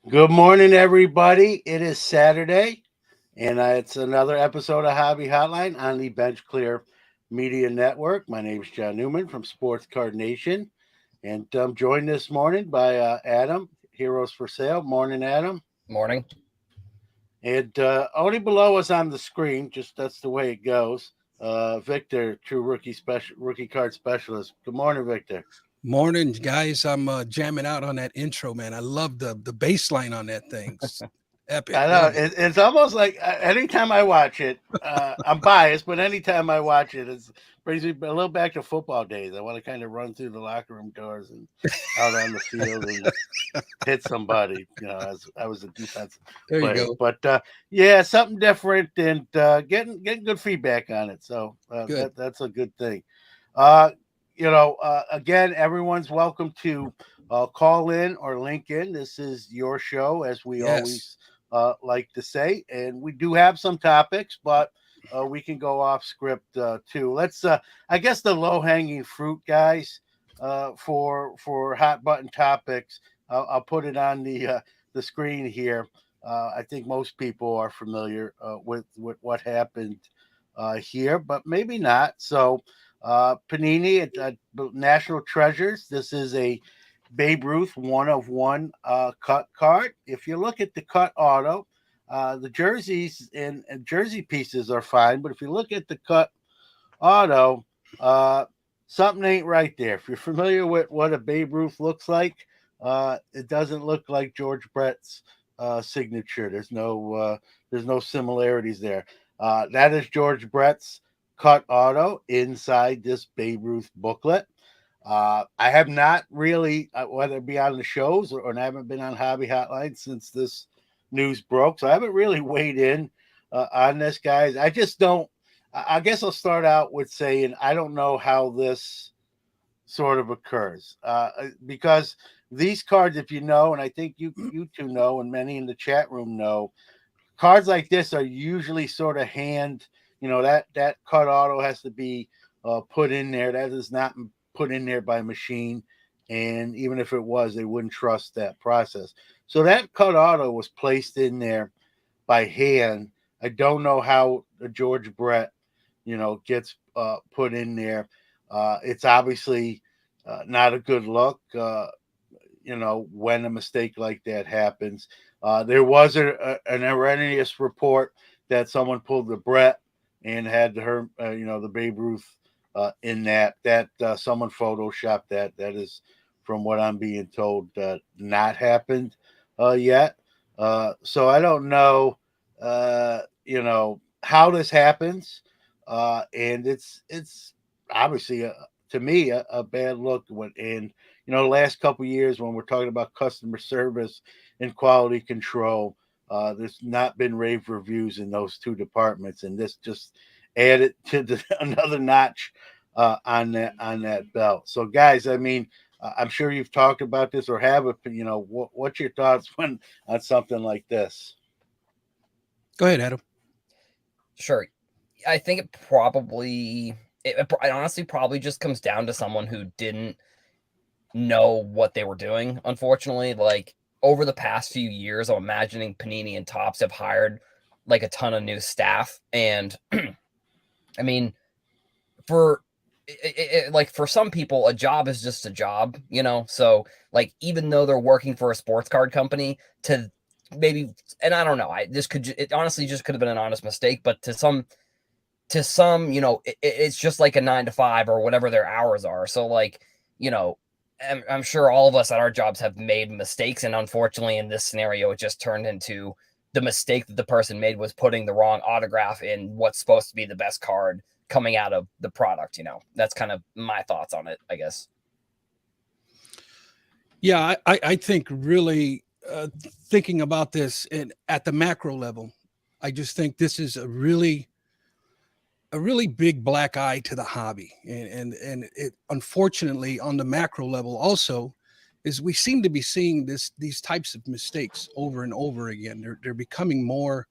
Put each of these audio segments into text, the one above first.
Good morning, everybody. It is Saturday, and it's another episode of Hobby Hotline on the Bench Clear Media Network. My name is John Newman from Sports Card Nation, and I'm joined this morning by Adam, Heroes for Sale. Morning, Adam. Morning. And only below us on the screen, just that's the way it goes. Victor, true rookie card specialist. Good morning, Victor. Morning, guys. I'm jamming out on that intro, man. I love the bass line on that thing. It's epic. I know Love it. it's almost like anytime I watch it, I'm biased, but anytime I watch it, it brings me a little back to football days. I want to kind of run through the locker room doors and out on the field and hit somebody. As I was a defensive There you player. go. But yeah, something different and getting good feedback on it. So Good. that's a good thing. Again, everyone's welcome to call in or link in. This is your show, as we always like to say, and we do have some topics, but we can go off script too. Let's, I guess, the low hanging fruit, guys, for hot button topics. I'll put it on the screen here. I think most people are familiar with what happened here, but maybe not. So. Panini at National Treasures. This is a Babe Ruth 1/1 cut card. If you look at the cut auto, the jerseys and jersey pieces are fine, but if you look at the cut auto, something ain't right there. If you're familiar with what a Babe Ruth looks like, it doesn't look like George Brett's signature. There's no similarities there. That is George Brett's cut auto inside this Babe Ruth booklet. I have not really, whether it be on the shows or I haven't been on Hobby Hotline since this news broke, so I haven't really weighed in on this, guys. I just don't. I guess I'll start out with saying I don't know how this sort of occurs because these cards, if you know, and I think you two know, and many in the chat room know, cards like this are usually sort of hand. That cut auto has to be put in there. That is not put in there by machine. And even if it was, they wouldn't trust that process. So that cut auto was placed in there by hand. I don't know how the George Brett, gets put in there. It's obviously not a good look, when a mistake like that happens. There was an erroneous report that someone pulled the Brett and had her, the Babe Ruth in that someone photoshopped that. That is, from what I'm being told, not happened yet. So I don't know, how this happens, and it's obviously to me a bad look. And the last couple of years when we're talking about customer service and quality control. There's not been rave reviews in those two departments, and this just added to another notch on that belt. So, guys, I mean, I'm sure you've talked about this or have a, what's your thoughts on something like this? Go ahead, Adam. Sure. I think it honestly probably just comes down to someone who didn't know what they were doing. Unfortunately, like over the past few years, I'm imagining Panini and Topps have hired like a ton of new staff. And I mean, for some people, a job is just a job, So like, even though they're working for a sports card company, to maybe, and I don't know, it honestly just could have been an honest mistake, but to some, it's just like a 9 to 5 or whatever their hours are. So like, I'm sure all of us at our jobs have made mistakes. And unfortunately, in this scenario, it just turned into the mistake that the person made was putting the wrong autograph in what's supposed to be the best card coming out of the product. That's kind of my thoughts on it, I guess. Yeah, I think really thinking about this at the macro level, I just think this is a really big black eye to the hobby. And it, unfortunately, on the macro level also, is we seem to be seeing these types of mistakes over and over again. They're becoming more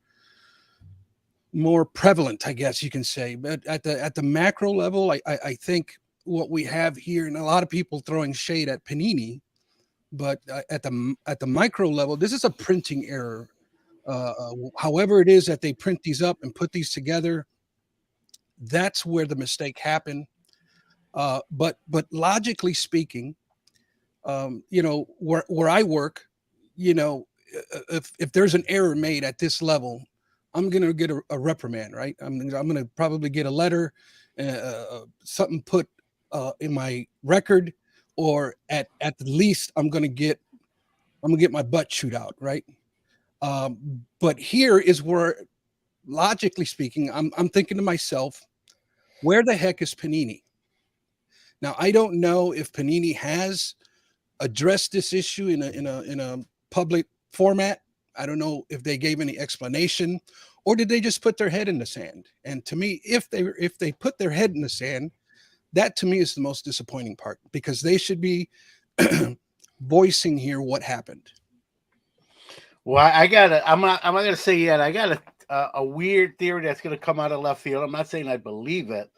prevalent, I guess you can say. But at the macro level, I think what we have here, and a lot of people throwing shade at Panini, but at the micro level, this is a printing error. However it is that they print these up and put these together, that's where the mistake happened. But logically speaking, where I work, if there's an error made at this level, I'm going to get a reprimand, right? I'm going to probably get a letter, something put in my record, or at the least, I'm going to get my butt chewed out, right? But here is where, logically speaking, I'm thinking to myself, where the heck is Panini? Now, I don't know if Panini has addressed this issue in a public format. I don't know if they gave any explanation, or did they just put their head in the sand? And to me, if they put their head in the sand, that to me is the most disappointing part, because they should be voicing here what happened. Well, I'm not gonna say yet. I got a weird theory that's gonna come out of left field. I'm not saying I believe it,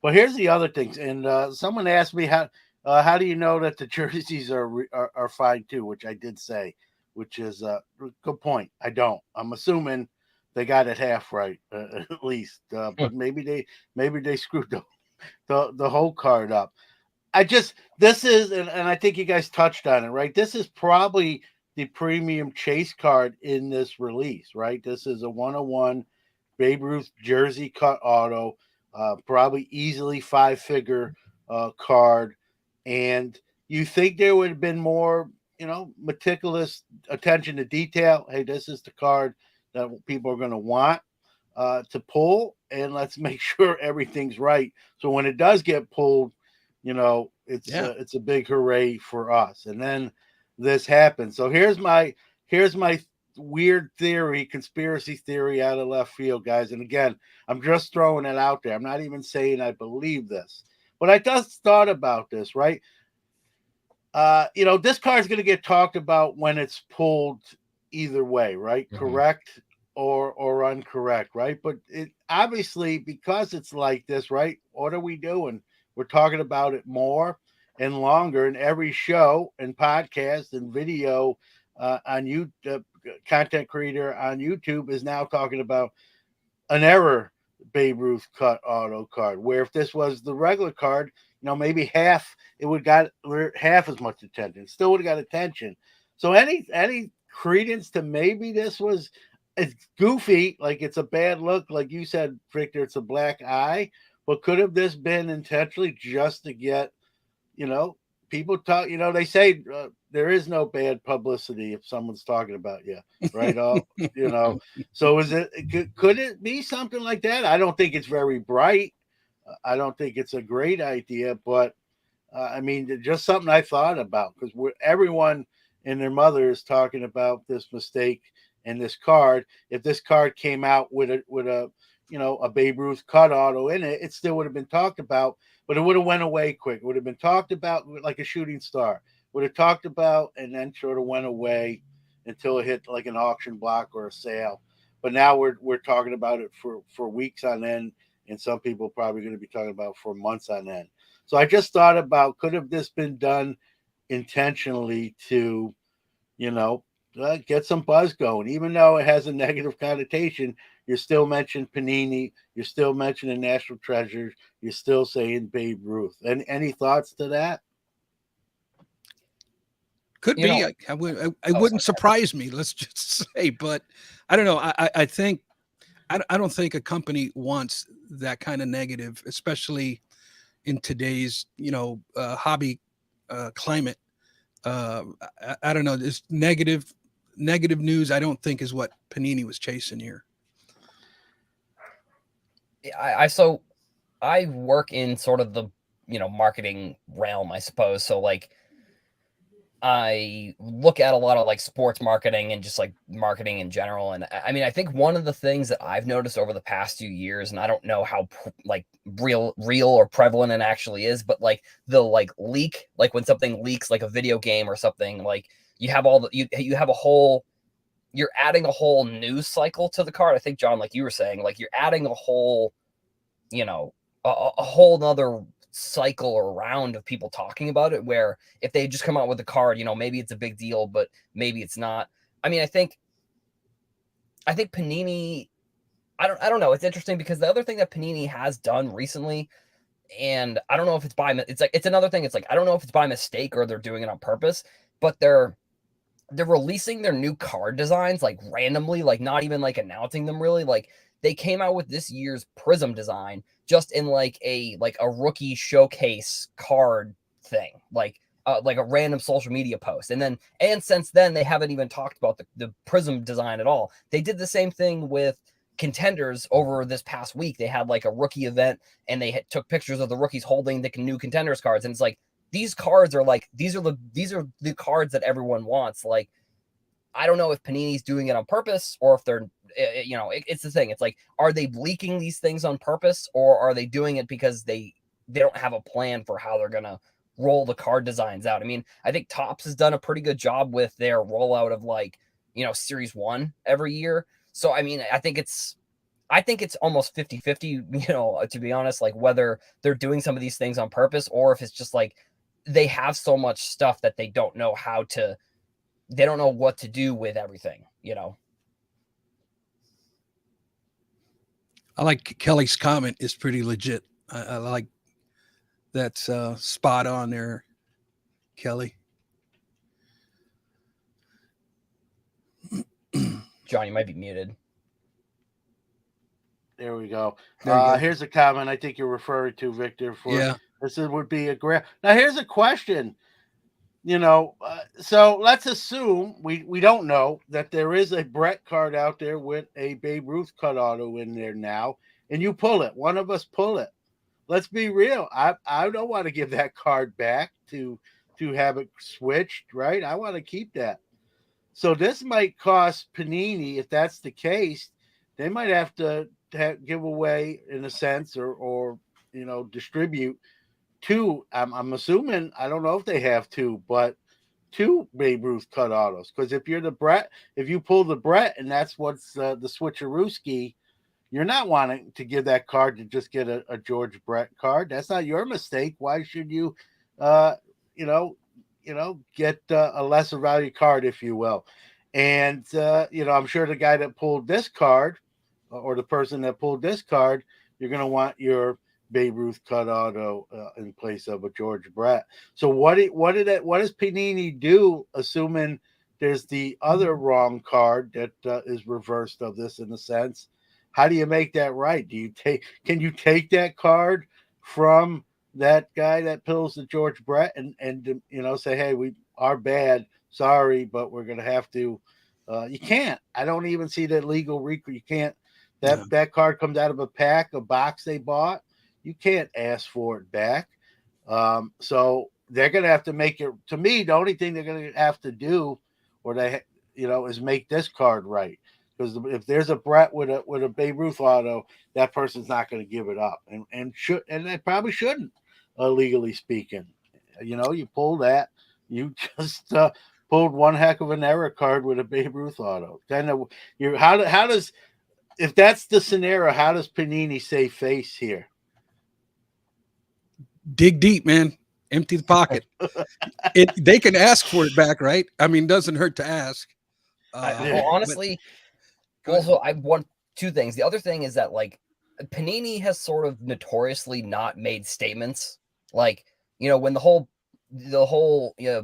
but here's the other things. And someone asked me how do you know that the jerseys are fine too, which I did say, which is a good point. I don't. I'm assuming they got it half right, at least, but maybe they screwed the whole card up. This is, and I think you guys touched on it, right? This is probably the premium chase card in this release, right? This is a 101 Babe Ruth jersey cut auto, probably easily 5-figure card. And you think there would have been more, meticulous attention to detail. Hey, this is the card that people are going to want to pull, and let's make sure everything's right. So when it does get pulled, it's a big hooray for us. And then this happens. So here's my weird theory, conspiracy theory out of left field, guys. And again, I'm just throwing it out there. I'm not even saying I believe this, but I just thought about this, right? This card is going to get talked about when it's pulled either way, right? Mm-hmm. Correct or incorrect, right? But it obviously, because it's like this, right? What are we doing? We're talking about it more and longer in every show and podcast and video on YouTube. Content creator on YouTube is now talking about an error Babe Ruth cut auto card, where if this was the regular card, maybe half, it would got half as much attention. Still would have got attention. So any credence to maybe this was, it's goofy, like it's a bad look, like you said, Victor, it's a black eye, but could have this been intentionally just to get, people talk, they say there is no bad publicity if someone's talking about you, right? So could it be something like that? I don't think it's very bright. I don't think it's a great idea, but just something I thought about, because everyone and their mother is talking about this mistake and this card. If this card came out with a Babe Ruth cut auto in it, it still would have been talked about, but it would have went away quick. It would have been talked about like a shooting star. Would have talked about and then sort of went away until it hit like an auction block or a sale. But now we're talking about it for weeks on end, and some people probably going to be talking about for months on end. So I just thought about, could have this been done intentionally to, get some buzz going, even though it has a negative connotation. You're still mentioning Panini. You're still mentioning National Treasures. You're still saying Babe Ruth. And any thoughts to that? Could be. I wouldn't surprise me. Let's just say, but I don't know. I think I don't think a company wants that kind of negative, especially in today's hobby climate. I don't know. This negative news, I don't think is what Panini was chasing here. I work in sort of the marketing realm, I suppose. So like I look at a lot of like sports marketing and just like marketing in general. And I think one of the things that I've noticed over the past few years, and I don't know how real or prevalent it actually is, but like the leak, like when something leaks, like a video game or something, like you have you have a whole, you're adding a whole news cycle to the card. I think, John, like you were saying, like you're adding a whole, a whole nother cycle or round of people talking about it, where if they just come out with a card, maybe it's a big deal, but maybe it's not. I mean, I think Panini, I don't know. It's interesting because the other thing that Panini has done recently, and I don't know if it's another thing. It's like, I don't know if it's by mistake or they're doing it on purpose, but they're releasing their new card designs like randomly, like not even like announcing them really. Like they came out with this year's Prism design just in like a rookie showcase card thing, like a random social media post. And since then they haven't even talked about the Prism design at all. They did the same thing with Contenders over this past week. They had like a rookie event and they took pictures of the rookies holding the new Contenders cards, and it's like, these cards are like, these are the cards that everyone wants. Like, I don't know if Panini's doing it on purpose or if they're, it's the thing. It's like, are they leaking these things on purpose, or are they doing it because they don't have a plan for how they're going to roll the card designs out? I mean, I think Topps has done a pretty good job with their rollout of like, Series 1 every year. So, I mean, I think it's almost 50-50, to be honest, like whether they're doing some of these things on purpose or if it's just like, they have so much stuff that they don't know what to do with everything, I like Kelly's comment is pretty legit. I like that's spot on there, Kelly. John, you might be muted. There we go. Here's a comment I think you're referring to, Victor. This would be a great. Now, here's a question. So let's assume we don't know that there is a Brett card out there with a Babe Ruth cut auto in there now, and you pull it. One of us pull it. Let's be real. I don't want to give that card back to have it switched, right? I want to keep that. So this might cost Panini, if that's the case, they might have to give away in a sense or distribute two. I'm assuming, I don't know if they have two, but two Babe Ruth cut autos. Because if you're the Brett, if you pull the Brett and that's what's the switcherooski, you're not wanting to give that card to just get a George Brett card. That's not your mistake. Why should you get a lesser value card, if you will? And I'm sure the guy that pulled this card or the person that pulled this card, you're going to want your Babe Ruth cut auto in place of a George Brett. So what does Panini do, assuming there's the other wrong card that is reversed of this in a sense? How do you make that right? Can you take that card from that guy that pulls the George Brett and say, hey, we are bad, sorry, but we're going to have to. You can't. I don't even see that legal recourse. You can't. That card comes out of a box they bought. You can't ask for it back. So they're going to have to make it. To me, the only thing they're going to have to do, is make this card right. Because if there's a Brett with a Babe Ruth auto, that person's not going to give it up, and they probably shouldn't, legally speaking. You pull that, you just pulled one heck of an error card with a Babe Ruth auto. Then how does, if that's the scenario, how does Panini save face here? Dig deep, man. Empty the pocket. They can ask for it back, right? I mean, doesn't hurt to ask. Honestly, also I want two things. The other thing is that like Panini has sort of notoriously not made statements. Like, when the whole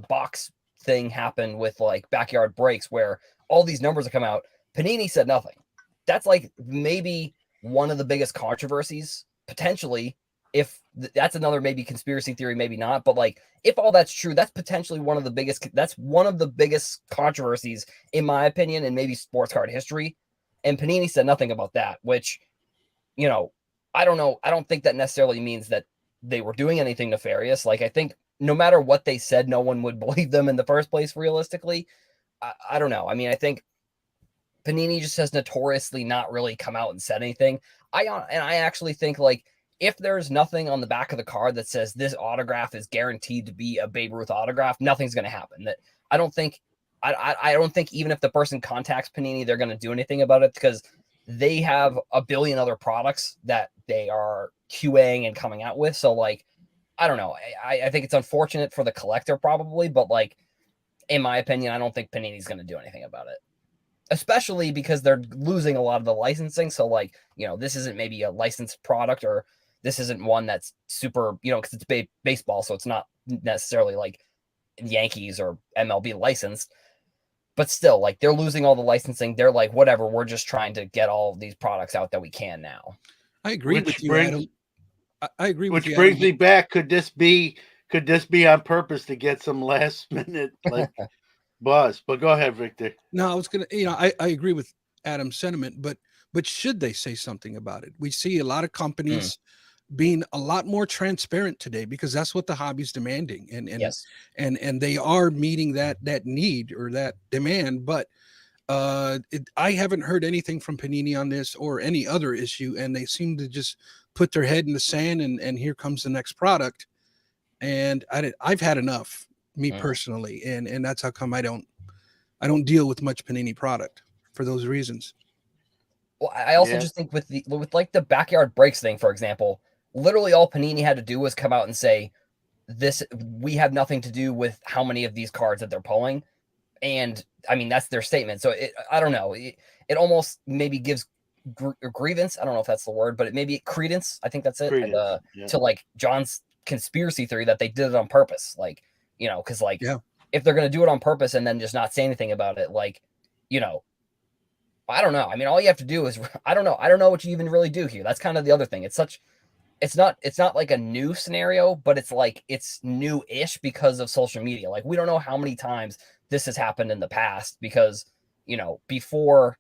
box thing happened with like Backyard Breaks, where all these numbers have come out, Panini said nothing. That's like maybe one of the biggest controversies potentially. If that's another maybe conspiracy theory, maybe not, but like if all that's true, that's potentially one of the biggest controversies in my opinion in maybe sports card history. And Panini said nothing about that, which, I don't know. I don't think that necessarily means that they were doing anything nefarious. Like I think no matter what they said, no one would believe them in the first place. Realistically, I don't know. I mean, I think Panini just has notoriously not really come out and said anything. I actually think like if there's nothing on the back of the card that says this autograph is guaranteed to be a Babe Ruth autograph, nothing's going to happen. That I don't think even if the person contacts Panini, they're going to do anything about it because they have a billion other products that they are QAing and coming out with. So like, I don't know. I think it's unfortunate for the collector probably, but like, in my opinion, I don't think Panini's going to do anything about it, especially because they're losing a lot of the licensing. So like, this isn't maybe a licensed product, or this isn't one that's super, because it's baseball. So it's not necessarily like Yankees or MLB licensed, but still, like, they're losing all the licensing. They're like, whatever, we're just trying to get all of these products out that we can now. I agree with you, Adam. I agree with you. Which brings me back. Could this be on purpose to get some last minute like buzz? But go ahead, Victor. No, I was gonna, I agree with Adam's sentiment, but should they say something about it? We see a lot of companies being a lot more transparent today, because that's what the hobby's demanding, and yes, and they are meeting that need or that demand. But I haven't heard anything from Panini on this or any other issue, and they seem to just put their head in the sand, and here comes the next product. And I've had enough, me personally, and that's how come I don't deal with much Panini product for those reasons. Well, I also just think with like the backyard breaks thing, for example, literally all Panini had to do was come out and say, we have nothing to do with how many of these cards that they're pulling. And I mean, that's their statement. So I don't know. It almost maybe gives grievance. I don't know if that's the word, but it maybe credence. I think that's it. To like John's conspiracy theory that they did it on purpose. Like, because like, if they're going to do it on purpose and then just not say anything about it, like, I don't know. I mean, all you have to do is, I don't know. I don't know what you even really do here. That's kind of the other thing. It's not like a new scenario, but it's like, it's new-ish because of social media. Like, we don't know how many times this has happened in the past, because, before,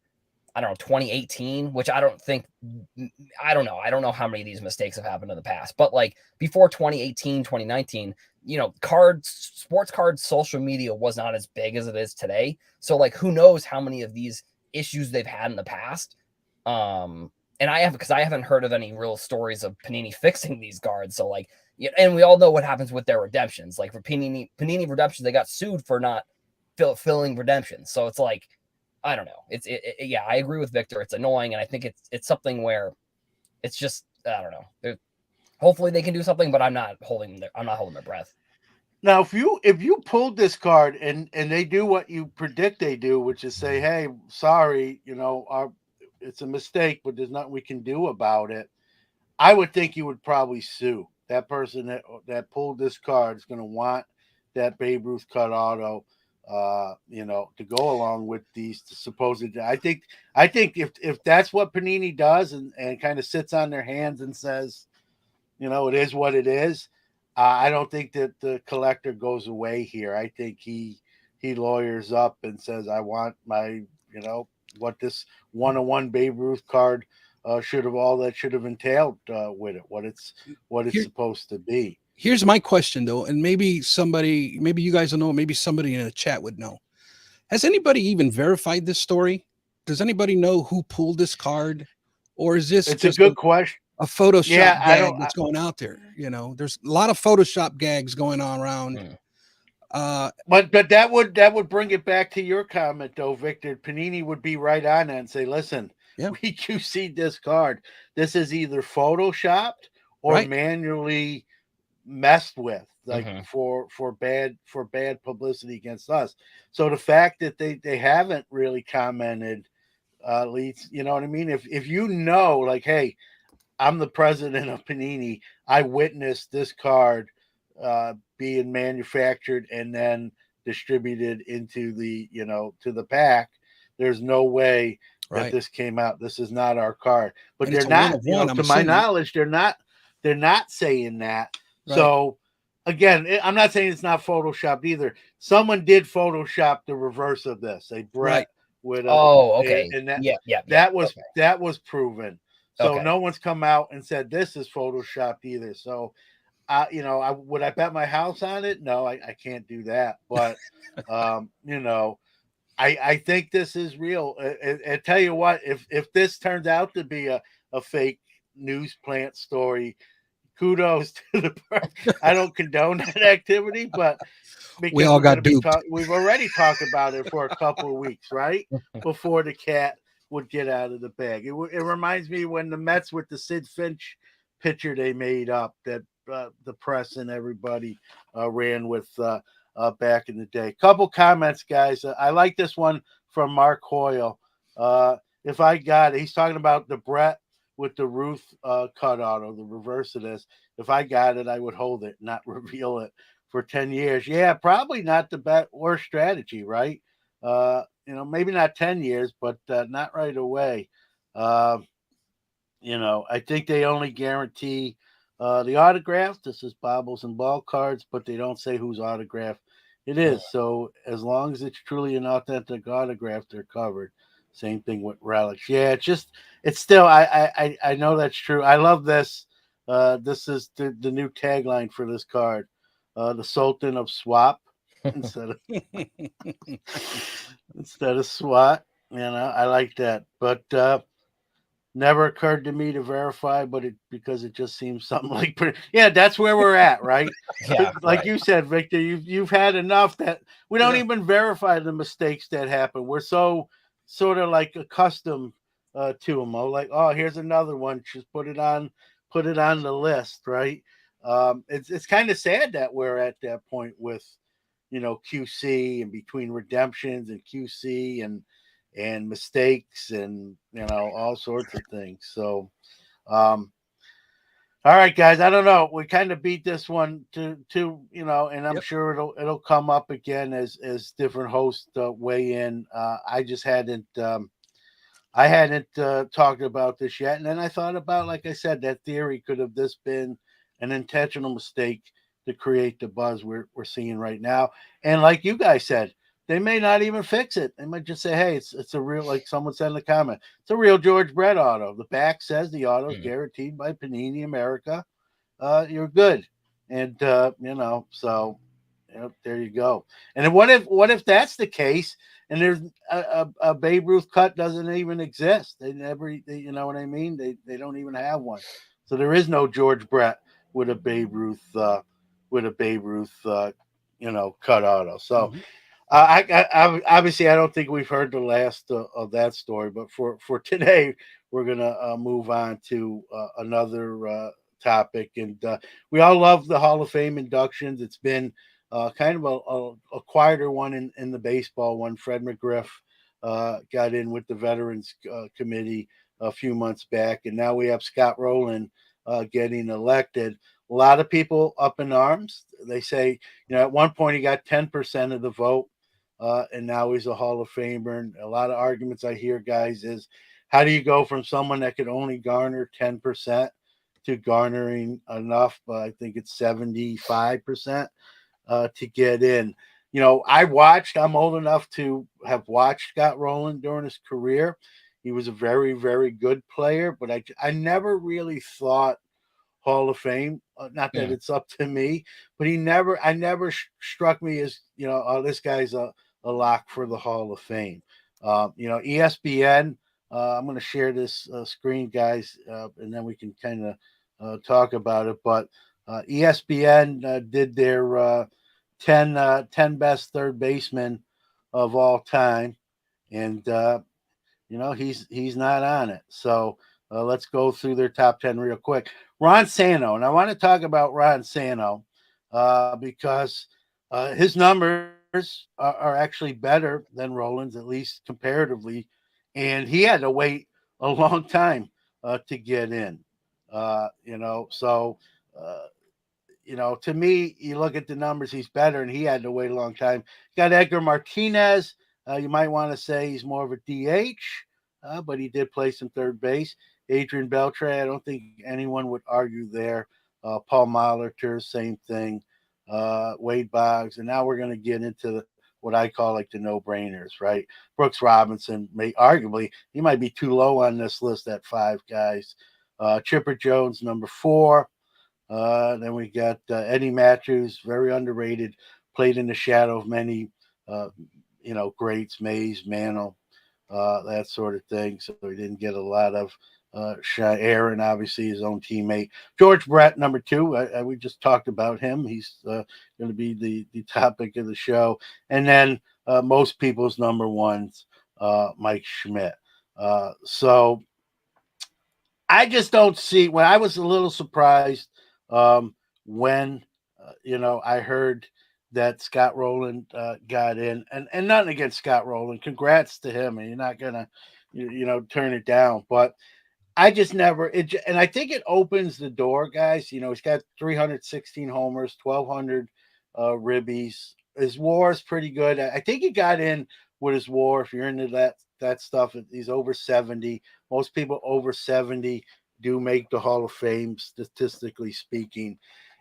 I don't know, 2018, which I don't know. I don't know how many of these mistakes have happened in the past, but like before 2018, 2019, sports cards, social media was not as big as it is today. So like, who knows how many of these issues they've had in the past. And because I haven't heard of any real stories of Panini fixing these cards. So like, and we all know what happens with their redemptions. Like for Panini redemptions, they got sued for not filling redemptions. So it's like, I don't know. I agree with Victor. It's annoying, and I think it's something where it's just, I don't know. Hopefully they can do something, but I'm not holding my breath. Now, if you pulled this card and they do what you predict they do, which is say, hey, sorry, it's a mistake, but there's nothing we can do about it, I would think you would probably sue. That person that pulled this card is going to want that Babe Ruth cut auto, to go along with these supposed. I think if that's what Panini does and kind of sits on their hands and says, it is what it is, I don't think that the collector goes away here. I think he lawyers up and says, I want my, what this 101 Babe Ruth card should have entailed with it, what it's supposed to be. Here's my question though, and maybe you guys will know, maybe somebody in the chat would know. Has anybody even verified this story? Does anybody know who pulled this card, or is this? It's a good question. A Photoshop gag that's going out there. There's a lot of Photoshop gags going on around. But that would bring it back to your comment though, Victor. Panini would be right on that and say, listen, we QC'd this card. This is either photoshopped or manually messed with, like for bad publicity against us. So the fact that they haven't really commented leads, you know what I mean? If like, hey, I'm the president of Panini, I witnessed this card being manufactured and then distributed into the to the pack, there's no way that this came out. This is not our card. But they're not, to my knowledge, they're not saying that. Right. So again, I'm not saying it's not photoshopped either. Someone did Photoshop the reverse of this. A Brett with and that was proven. So no one's come out and said this is photoshopped either. So would I bet my house on it? No, I can't do that. But I think this is real. And tell you what, if this turns out to be a fake news plant story, kudos to the. I don't condone that activity, but we all got duped. We've already talked about it for a couple of weeks, right? Before the cat would get out of the bag. It reminds me when the Mets with the Sid Finch pitcher they made up that the press and everybody ran with back in the day. Couple comments, guys. I like this one from Mark Hoyle. If I got it, he's talking about the Brett with the Ruth cut auto, the reverse of this. If I got it, I would hold it, not reveal it for 10 years. Yeah, probably not the worst strategy, right? Maybe not 10 years, but not right away. I think they only guarantee the autograph. This is bobbles and ball cards, but they don't say whose autograph it is. So as long as it's truly an authentic autograph, they're covered. Same thing with relics. Yeah, it's still. I know that's true. I love this. This is the new tagline for this card. The Sultan of Swap instead of SWAT. I like that. But never occurred to me to verify, but because it just seems something like that's where we're at, right? Yeah, like you said, Victor, you've had enough that we don't even verify the mistakes that happen. We're so sort of like accustomed to them. Like, oh, here's another one. Just put it on the list, right? It's kind of sad that we're at that point with QC and between redemptions and QC and mistakes and all sorts of things. So all right, guys, I don't know, we kind of beat this one to and I'm sure it'll come up again as different hosts weigh in. I just hadn't talked about this yet, and then I thought about, like I said, that theory, could have this been an intentional mistake to create the buzz we're seeing right now? And like you guys said, they may not even fix it. They might just say, hey, it's a real, like someone said in the comment, it's a real George Brett auto. The back says the auto is guaranteed by Panini America. You're good. And, so there you go. And then what if that's the case and there's a Babe Ruth cut doesn't even exist? They you know what I mean? They don't even have one. So there is no George Brett with a Babe Ruth, cut auto. So, I obviously I don't think we've heard the last of that story, but for today we're gonna move on to another topic, and we all love the Hall of Fame inductions. It's been kind of a quieter one in the baseball one. Fred McGriff got in with the Veterans Committee a few months back, and now we have Scott Rolen getting elected. A lot of people up in arms. They say, at one point he got 10% of the vote. And now he's a Hall of Famer. And a lot of arguments I hear, guys, is how do you go from someone that could only garner 10% to garnering enough? I think it's 75% to get in. I'm old enough to have watched Scott Rolen during his career. He was a very, very good player, but I never really thought Hall of Fame. Not that it's up to me, but I never struck me as, this guy's a lock for the Hall of Fame. ESPN, I'm going to share this screen, guys, and then we can kind of talk about it. But ESPN did their 10 best third basemen of all time. And, he's not on it. So let's go through their top 10 real quick. Ron Santo, and I want to talk about Ron Santo because his numbers are actually better than Rolen's, at least comparatively, and he had to wait a long time to get in. To me, you look at the numbers, he's better, and he had to wait a long time. Got Edgar Martinez. You might want to say he's more of a DH, but he did play some third base. Adrian Beltre, I don't think anyone would argue there. Paul Molitor, same thing. Wade Boggs, and now we're going to get into what I call like the no-brainers, right? Brooks Robinson, he might be too low on this list at 5 guys. Chipper Jones, number 4. Then we got Eddie Matthews, very underrated, played in the shadow of many, greats, Mays, Mantle, that sort of thing. So he didn't get a lot of shine. Aaron, obviously, his own teammate. George Brett, number 2. We just talked about him. He's going to be the topic of the show. And then most people's number 1's Mike Schmidt. So I just don't see. When I was a little surprised when I heard that Scott Rolen got in, and nothing against Scott Rolen. Congrats to him, and you're not gonna turn it down. But I just never and I think it opens the door, guys. He's got 316 homers, 1,200 ribbies. His WAR is pretty good. I think he got in with his WAR. If you're into that stuff, he's over 70. Most people over 70 do make the Hall of Fame, statistically speaking.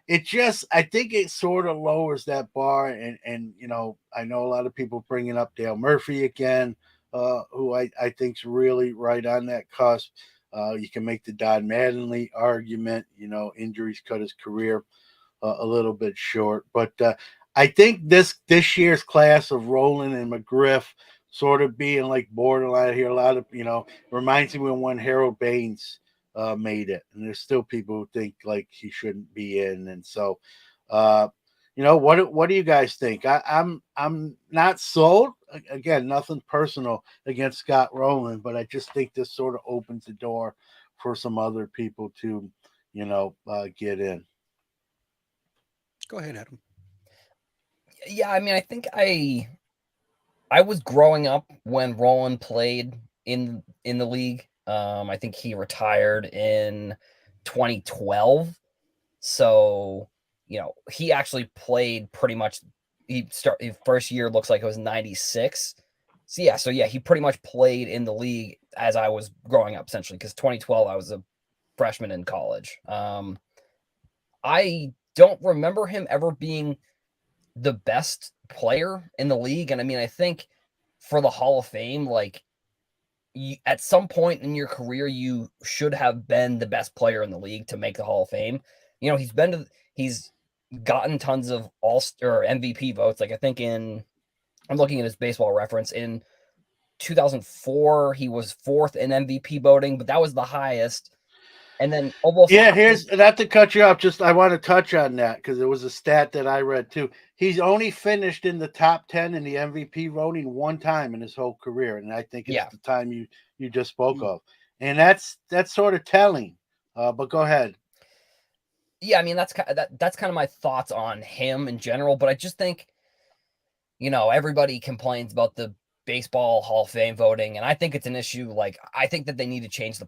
I think it sort of lowers that bar, and I know a lot of people bringing up Dale Murphy again, who I think's really right on that cusp. You can make the Don Mattingly argument. Injuries cut his career a little bit short, but I think this year's class of Rolen and McGriff sort of being like borderline. I hear a lot of reminds me when Harold Baines made it, and there's still people who think like he shouldn't be in, and so what do you guys think? I'm not sold. Again, nothing personal against Scott Rolen, but I just think this sort of opens the door for some other people to get in. Go ahead, Adam. Yeah, I mean, I think I was growing up when Rolen played in the league. I think he retired in 2012. So, he actually played pretty much. His first year looks like it was 96. So yeah, he pretty much played in the league as I was growing up, essentially, because 2012 I was a freshman in college. I don't remember him ever being the best player in the league, and I mean, I think for the Hall of Fame, like, at some point in your career, you should have been the best player in the league to make the Hall of Fame. He's gotten tons of All-Star MVP votes. Like, I think I'm looking at his Baseball Reference, in 2004, he was 4th in MVP voting, but that was the highest. And then almost here's not to cut you off. Just I want to touch on that because it was a stat that I read too. He's only finished in the top 10 in the MVP voting one time in his whole career, and I think it's the time you just spoke of, and that's sort of telling. But go ahead. Yeah, I mean, that's kind of my thoughts on him in general. But I just think, everybody complains about the Baseball Hall of Fame voting, and I think it's an issue. Like, I think that they need to change the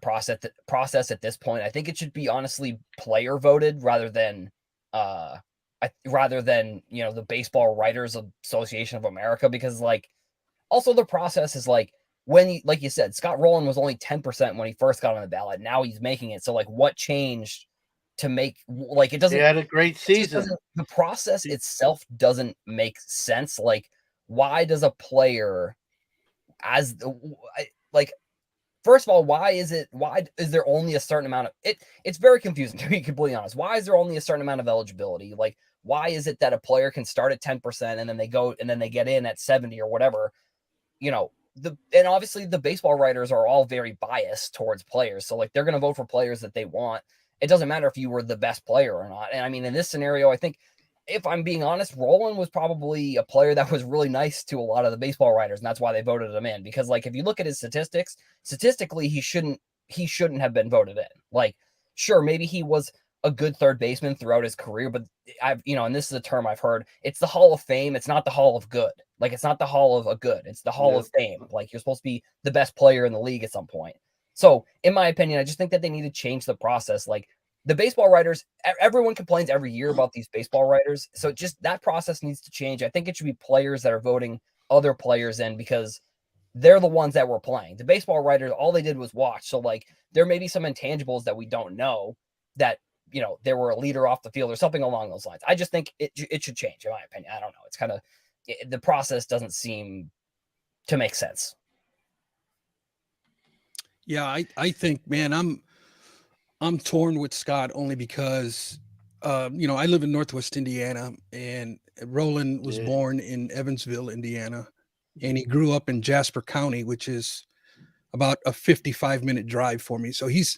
process at this point. I think it should be honestly player voted rather than the Baseball Writers Association of America, because like also the process is like like you said, Scott Rolen was only 10% when he first got on the ballot. Now he's making it. So like, what changed to make, like, it doesn't. He had a great season. The process itself doesn't make sense. Like, why does a player first of all, why is there only a certain amount of it? It's very confusing, to be completely honest. Why is there only a certain amount of eligibility? Like, why is it that a player can start at 10% and then they get in at 70 or whatever? And obviously the baseball writers are all very biased towards players. So like, they're going to vote for players that they want. It doesn't matter if you were the best player or not. And I mean, in this scenario, I think, if I'm being honest, Rolen was probably a player that was really nice to a lot of the baseball writers, and that's why they voted him in. Because like, if you look at his statistically, he shouldn't have been voted in. Like, sure, maybe he was a good third baseman throughout his career, but and this is a term I've heard, it's the Hall of Fame. It's not the Hall of Good. Like, it's not the Hall of a Good. It's the Hall of Fame. Like, you're supposed to be the best player in the league at some point. So in my opinion, I just think that they need to change the process. Like, the baseball writers, everyone complains every year about these baseball writers. So just that process needs to change. I think it should be players that are voting other players in, because they're the ones that were playing. The baseball writers, all they did was watch. So like, there may be some intangibles that we don't know, that, they were a leader off the field or something along those lines. I just think it should change, in my opinion. I don't know. It's kind of, the process doesn't seem to make sense. Yeah, I think, man, I'm torn with Scott only because, I live in Northwest Indiana, and Rolen was born in Evansville, Indiana, and he grew up in Jasper County, which is about a 55-minute drive for me. So he's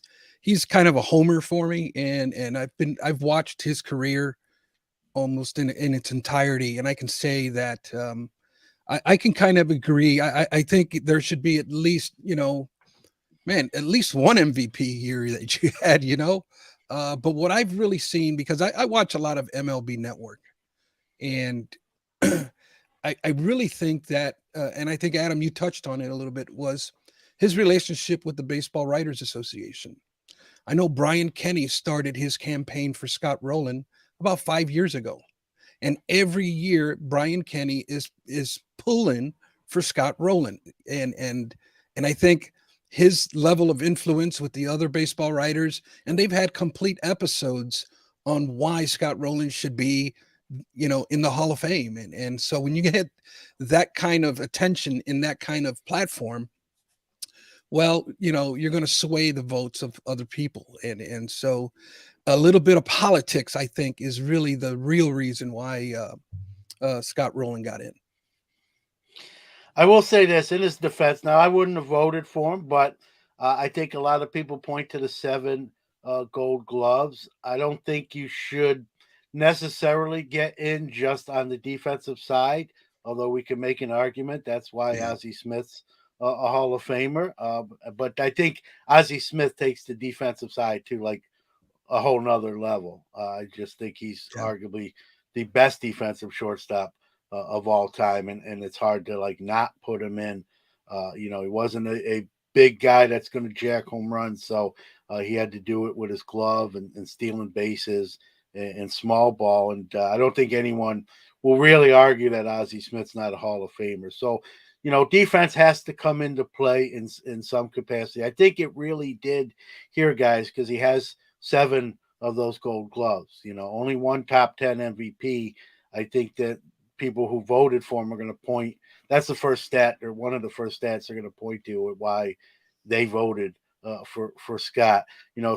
kind of a homer for me, and I've watched his career almost in its entirety, and I can say that I can kind of agree. I think there should be at least, at least one MVP year that you had, But what I've really seen, because I watch a lot of MLB Network, and I really think that, and I think, Adam, you touched on it a little bit, was his relationship with the Baseball Writers Association. I know Brian Kenny started his campaign for Scott Rowland about 5 years ago. And every year, Brian Kenny is pulling for Scott Rowland. And I think his level of influence with the other baseball writers, and they've had complete episodes on why Scott Rowland should be, in the Hall of Fame. And so when you get that kind of attention in that kind of platform, well, you're going to sway the votes of other people. And so a little bit of politics, I think, is really the real reason why Scott Rowland got in. I will say this in his defense. Now, I wouldn't have voted for him, but I think a lot of people point to the 7 gold gloves. I don't think you should necessarily get in just on the defensive side, although we can make an argument. That's why Ozzie Smith's a Hall of Famer. But I think Ozzie Smith takes the defensive side to like a whole nother level. I just think he's arguably the best defensive shortstop of all time, and it's hard to like not put him in. He wasn't a big guy that's going to jack home runs, so he had to do it with his glove and stealing bases and small ball. And I don't think anyone will really argue that Ozzie Smith's not a Hall of Famer. So, defense has to come into play in some capacity. I think it really did here, guys, because he has 7 of those gold gloves. Only one top 10 MVP. I think that people who voted for him are going to point. That's the first stat, or one of the first stats they're going to point to at why they voted for Scott.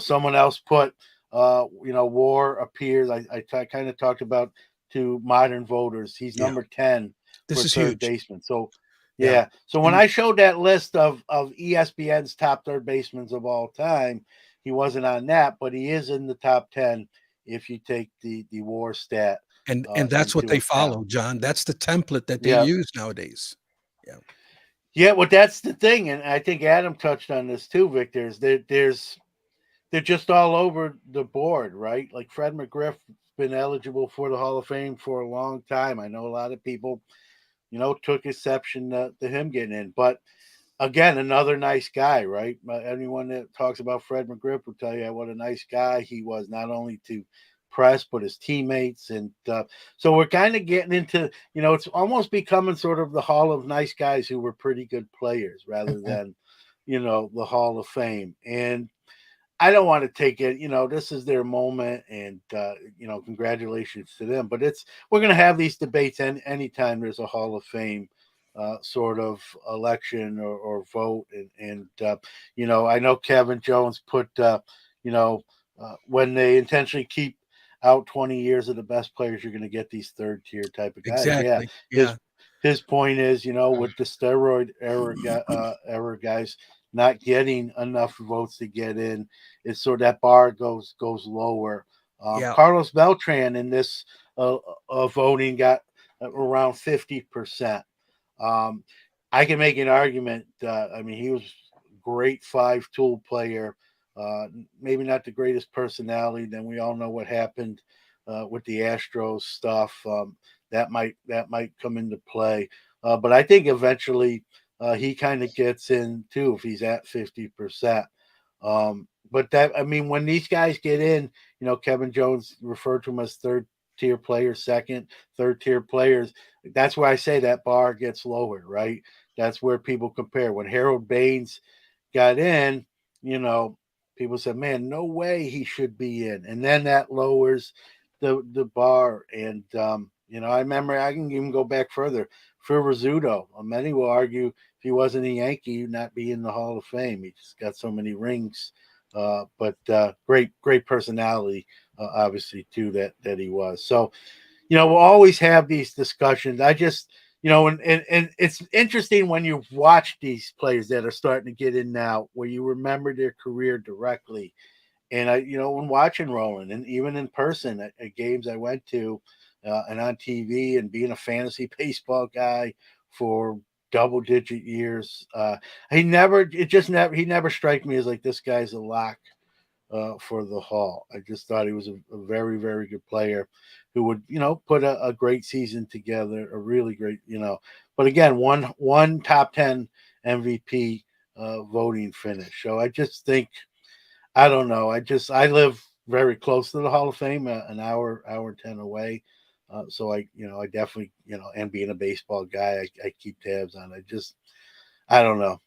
Someone else put, WAR appears. I kind of talked about to modern voters. He's number 10 this for is third huge. baseman. So, yeah. So when I showed that list of ESPN's top third basemen of all time, he wasn't on that, but he is in the top 10 if you take the WAR stat. And that's what they follow, John. That's the template that they use nowadays. Yeah, well, that's the thing, and I think Adam touched on this too, Victor. They're just all over the board, right? Like Fred McGriff's been eligible for the Hall of Fame for a long time. I know a lot of people, took exception to him getting in, but again, another nice guy, right? Anyone that talks about Fred McGriff will tell you what a nice guy he was, not only to press, but his teammates. And so we're kind of getting into, it's almost becoming sort of the Hall of Nice Guys who were pretty good players rather than, the Hall of Fame. And I don't want to take it, this is their moment, and, congratulations to them. But we're going to have these debates anytime there's a Hall of Fame sort of election or vote. And I know Kevin Jones put, when they intentionally keep out 20 years of the best players, you're going to get these third tier type of guys. Exactly. His point is, with the steroid era guys not getting enough votes to get in, it's so that bar goes lower. Carlos Beltran in this voting got around 50%. I can make an argument. He was a great 5-tool player. Maybe not the greatest personality. Then we all know what happened with the Astros stuff. That might come into play. But I think eventually he kind of gets in too if he's at 50%. But when these guys get in, Kevin Jones referred to them as third-tier players, third-tier players. That's where I say that bar gets lower, right? That's where people compare. When Harold Baines got in, people said, man, no way he should be in. And then that lowers the bar. And, I remember, I can even go back further. Phil Rizzuto, many will argue if he wasn't a Yankee, he'd not be in the Hall of Fame. He just got so many rings. But great personality, obviously, too, that he was. So, we'll always have these discussions. I just, and it's interesting when you watch these players that are starting to get in now, where you remember their career directly. And when watching Rolen, and even in person at games I went to, and on TV, and being a fantasy baseball guy for double-digit years, he never struck me as like, this guy's a lock for the Hall. I just thought he was a very, very good player who would, put a great season together, a really great, But again, one top 10 MVP voting finish. So I just think, I don't know. I live very close to the Hall of Fame, an hour 10 away. So I definitely, and being a baseball guy, I keep tabs on it. I don't know.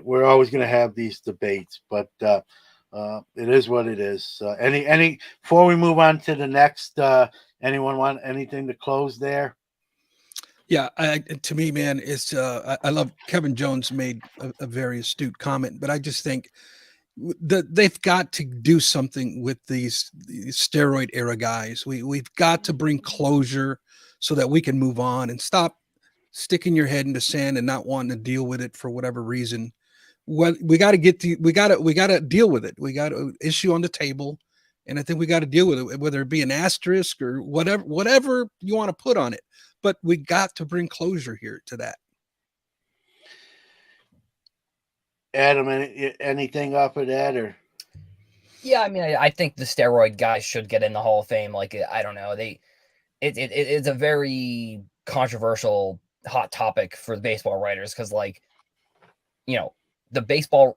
We're always going to have these debates, but it is what it is. Any before we move on to the next, anyone want anything to close there? Yeah, to me, man, it's I love Kevin Jones made a very astute comment, but I just think they've got to do something with these steroid era guys. We've got to bring closure so that we can move on and stop sticking your head in the sand and not wanting to deal with it for whatever reason. We got to we got to deal with it. We got an issue on the table, and I think we got to deal with it, whether it be an asterisk or whatever you want to put on it. But we got to bring closure here to that. Adam, anything off of that, or? Yeah, I mean, I think the steroid guys should get in the Hall of Fame. Like, I don't know, it's a very controversial hot topic for the baseball writers because, like, the baseball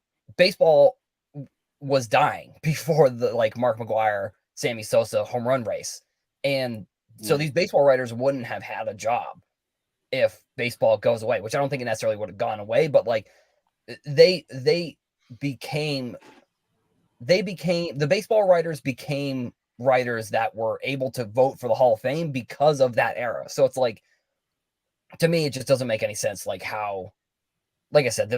was dying before the Mark McGwire, Sammy Sosa home run race, and so these baseball writers wouldn't have had a job if baseball goes away, which I don't think it necessarily would have gone away, but the baseball writers became writers that were able to vote for the Hall of Fame because of that era. So it's to me, it just doesn't make any sense. How, like I said,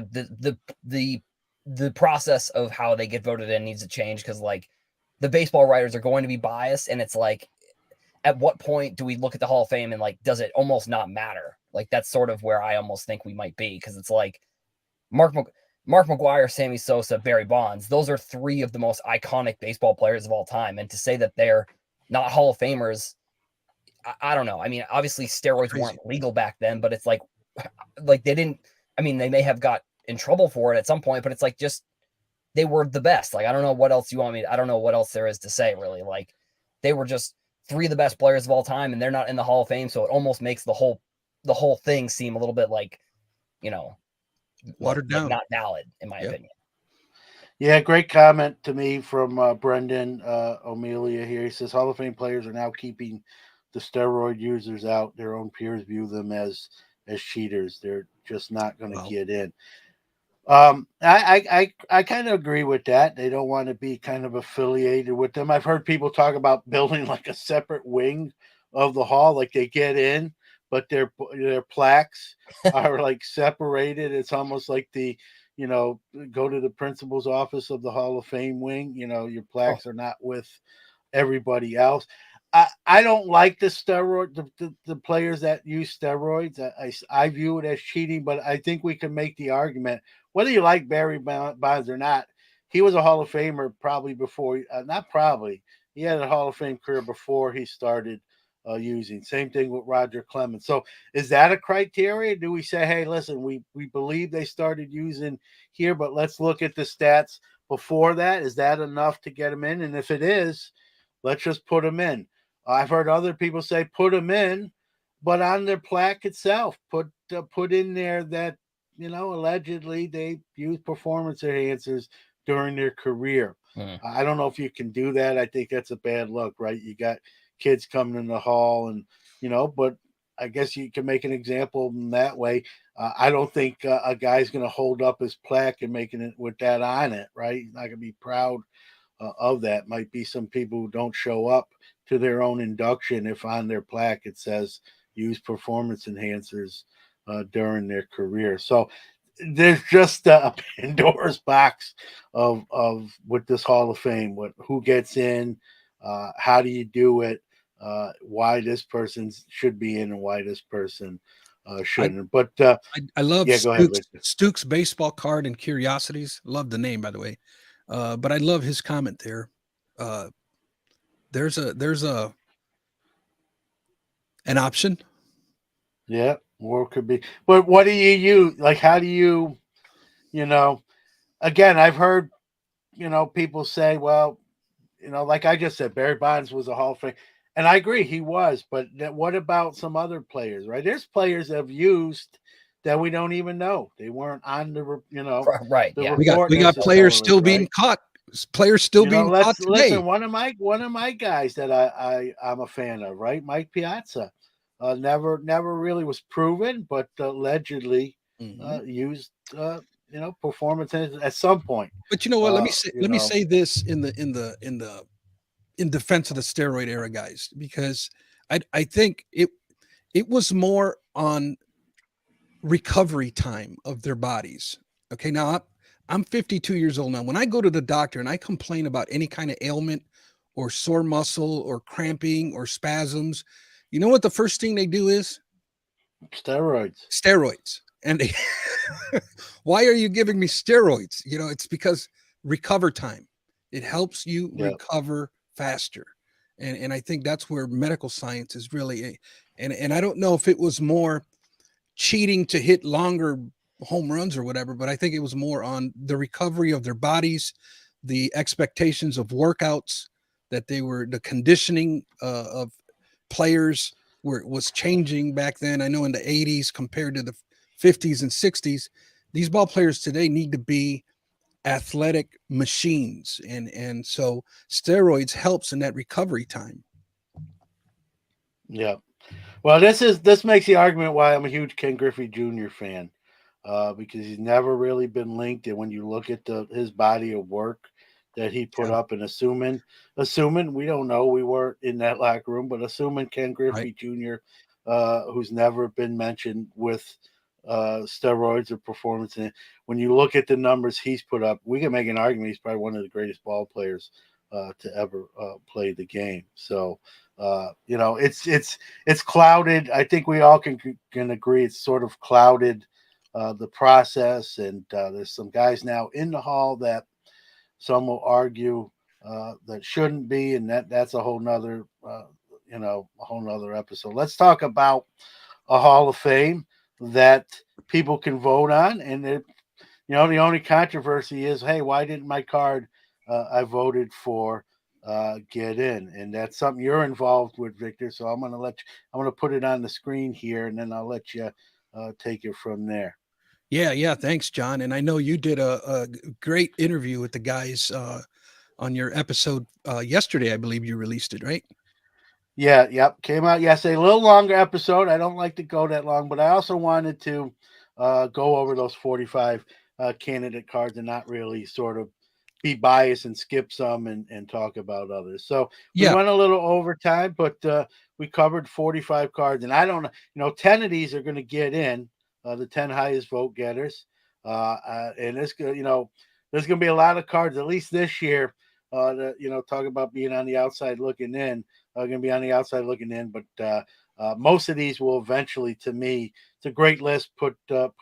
the process of how they get voted in needs to change because the baseball writers are going to be biased, and it's at what point do we look at the Hall of Fame and does it almost not matter? That's sort of where I almost think we might be, because it's Mark McGwire, Sammy Sosa, Barry Bonds. Those are three of the most iconic baseball players of all time, and to say that they're not Hall of Famers, I don't know. I mean, obviously steroids weren't legal back then, but it's they didn't. I mean, they may have got in trouble for it at some point, but it's just they were the best. I don't know what else you want me. I don't know what else there is to say, really. They were just three of the best players of all time, and they're not in the Hall of Fame, so it almost makes the whole thing seem a little bit watered down, not valid, in my opinion. Yeah, great comment to me from Brendan O'Melia here. He says Hall of Fame players are now keeping the steroid users out. Their own peers view them as cheaters. They're just not going to get in. I kind of agree with that. They don't want to be kind of affiliated with them. I've heard people talk about building a separate wing of the hall, they get in, but their plaques are separated. It's almost like the, go to the principal's office of the Hall of Fame wing. Your plaques are not with everybody else. I don't like the steroid, the players that use steroids. I view it as cheating, but I think we can make the argument, whether you like Barry Bonds or not, he was a Hall of Famer probably before, not probably, he had a Hall of Fame career before he started using. Same thing with Roger Clemens. So is that a criteria? Do we say, hey, listen, we believe they started using here, but let's look at the stats before that. Is that enough to get them in? And if it is, let's just put them in. I've heard other people say put them in, but on their plaque itself, put in there that, allegedly they use performance enhancers during their career. I don't know if you can do that. I think that's a bad look, right? You got kids coming in the hall and, but I guess you can make an example in that way. I don't think a guy's going to hold up his plaque and making it with that on it, right? He's not going to be proud of that. Might be some people who don't show up to their own induction if on their plaque it says use performance enhancers during their career. So there's just a Pandora's box of with this Hall of Fame, who gets in, how do you do it, why this person should be in and why this person shouldn't. But I love Stuke's baseball card and curiosities. Love the name, by the way. But I love his comment there. There's an option. Yeah, or it could be. But what do you use? How do you, again, I've heard, people say, well, like I just said, Barry Bonds was a Hall of Fame, and I agree he was. But what about some other players? Right? There's players that have used that we don't even know. They weren't on the right. the Yeah, report. We got players still right? being caught. Players still being caught today. Listen. One of my guys that I'm a fan of, right? Mike Piazza, never really was proven, but allegedly used performance at some point. But you know what? Let me say this in defense of the steroid era guys, because I think it was more on recovery time of their bodies. Okay, now I'm 52 years old now. When I go to the doctor and I complain about any kind of ailment or sore muscle or cramping or spasms, you know what the first thing they do is? Steroids. And they, why are you giving me steroids? It's because recover time. It helps you recover faster. And I think that's where medical science is really, and I don't know if it was more cheating to hit longer home runs or whatever, but I think it was more on the recovery of their bodies, the expectations of workouts, that the conditioning of players was changing back then. I know in the 80s compared to the 50s and 60s, these ball players today need to be athletic machines. And so steroids helps in that recovery time. Yeah. Well, this makes the argument why I'm a huge Ken Griffey Jr. fan. Because he's never really been linked, and when you look at his body of work that he put up, and assuming we don't know, we weren't in that locker room, but assuming Ken Griffey Jr., who's never been mentioned with steroids or performance, and when you look at the numbers he's put up, we can make an argument he's probably one of the greatest ball players to ever play the game. So it's clouded. I think we all can agree it's sort of clouded the process, and there's some guys now in the Hall that some will argue that shouldn't be, and that's a whole nother episode. Let's talk about a Hall of Fame that people can vote on, and the only controversy is, hey, why didn't my card I voted for get in? And that's something you're involved with, Victor. So I'm going to put it on the screen here, and then I'll let you take it from there. Yeah. Thanks, John. And I know you did a great interview with the guys on your episode yesterday. I believe you released it, right? Yeah. Yep. Came out yesterday. A little longer episode. I don't like to go that long, but I also wanted to go over those 45 candidate cards and not really sort of be biased and skip some and talk about others. So we went a little over time, but we covered 45 cards, and I don't know, 10 of these are going to get in. The 10 highest vote getters. And there's going to be a lot of cards, at least this year, that, talk about being on the outside looking in, going to be on the outside looking in. But most of these will eventually, to me, it's a great list put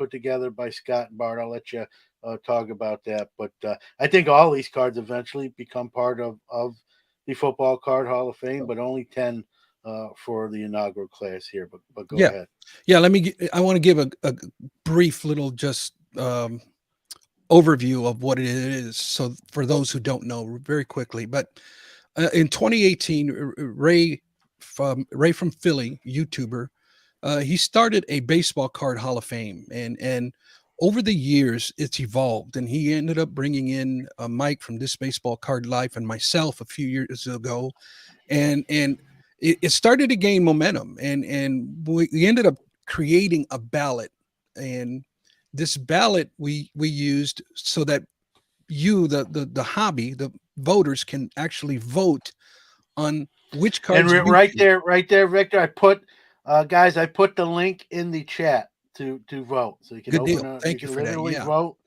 together by Scott and Bart. I'll let you talk about that. But I think all these cards eventually become part of the Football Card Hall of Fame, but only 10 for the inaugural class here, but go ahead. Yeah, I want to give a brief little just overview of what it is. So for those who don't know, very quickly, but in 2018, Ray from Philly, YouTuber, he started a baseball card Hall of Fame, and over the years it's evolved, and he ended up bringing in Mike from This Baseball Card Life and myself a few years ago, and it started to gain momentum, and we ended up creating a ballot, and this ballot we used so that the hobby, the voters, can actually vote on which cards. And right there, Victor, I put the link in the chat to vote, so you can Thank you for literally that. vote.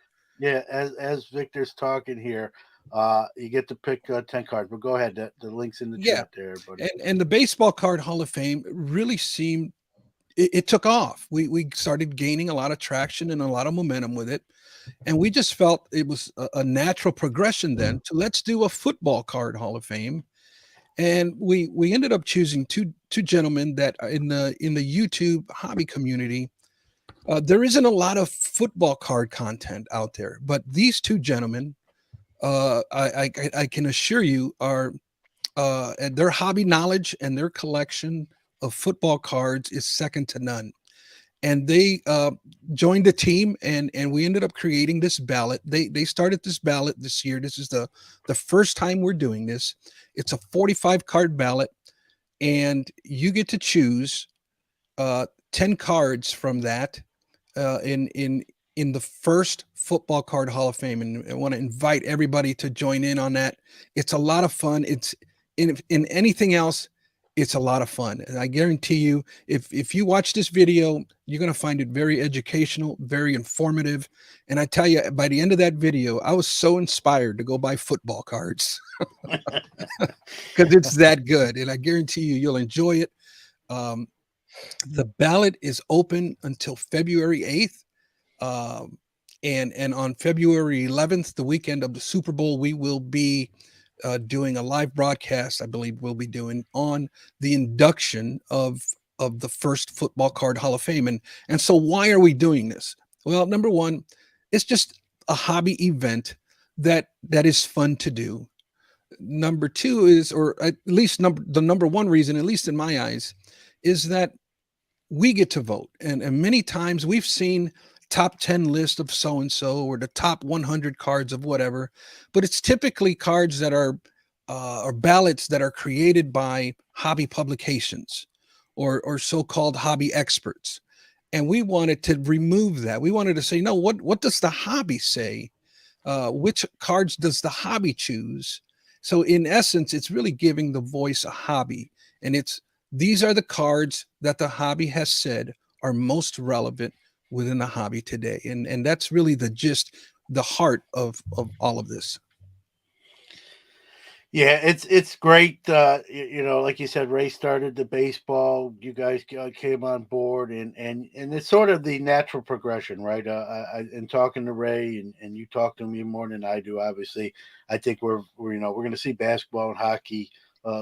Yeah, as Victor's talking here. You get to pick 10 cards, but go ahead. The link's in the chat there, everybody. And the Baseball Card Hall of Fame really seemed it took off. We started gaining a lot of traction and a lot of momentum with it, and we just felt it was a natural progression then to let's do a Football Card Hall of Fame. And we ended up choosing two gentlemen that in the YouTube hobby community, there isn't a lot of football card content out there, but these two gentlemen, I can assure you, are and their hobby knowledge and their collection of football cards is second to none. And they joined the team, and we ended up creating this ballot. They started this ballot this year. This is the first time we're doing this. It's a 45 card ballot, and you get to choose 10 cards from that in the first Football Card Hall of Fame. And I want to invite everybody to join in on that. It's a lot of fun. It's in anything else, it's a lot of fun. And I guarantee you, if you watch this video, you're going to find it very educational, very informative. And I tell you, by the end of that video, I was so inspired to go buy football cards because it's that good. And I guarantee you, you'll enjoy it. The ballot is open until February 8th. And on February 11th, the weekend of the Super Bowl, we will be doing a live broadcast, I believe we'll be doing, on the induction of the first Football Card Hall of Fame. And so why are we doing this? Well, number one, it's just a hobby event that is fun to do. Number two is, or at least the number one reason, at least in my eyes, is that we get to vote. And many times we've seen top 10 list of so-and-so or the top 100 cards of whatever, but it's typically cards that are or ballots that are created by hobby publications or so-called hobby experts. And we wanted to remove that. We wanted to say, no, what does the hobby say? Which cards does the hobby choose? So in essence, it's really giving the voice a hobby. And these are the cards that the hobby has said are most relevant within the hobby today. And that's really the gist, the heart of all of this. Yeah, it's great. Like you said, Ray started the baseball. You guys came on board, and it's sort of the natural progression, right? In talking to Ray, and you talk to me more than I do. Obviously, I think we're going to see basketball and hockey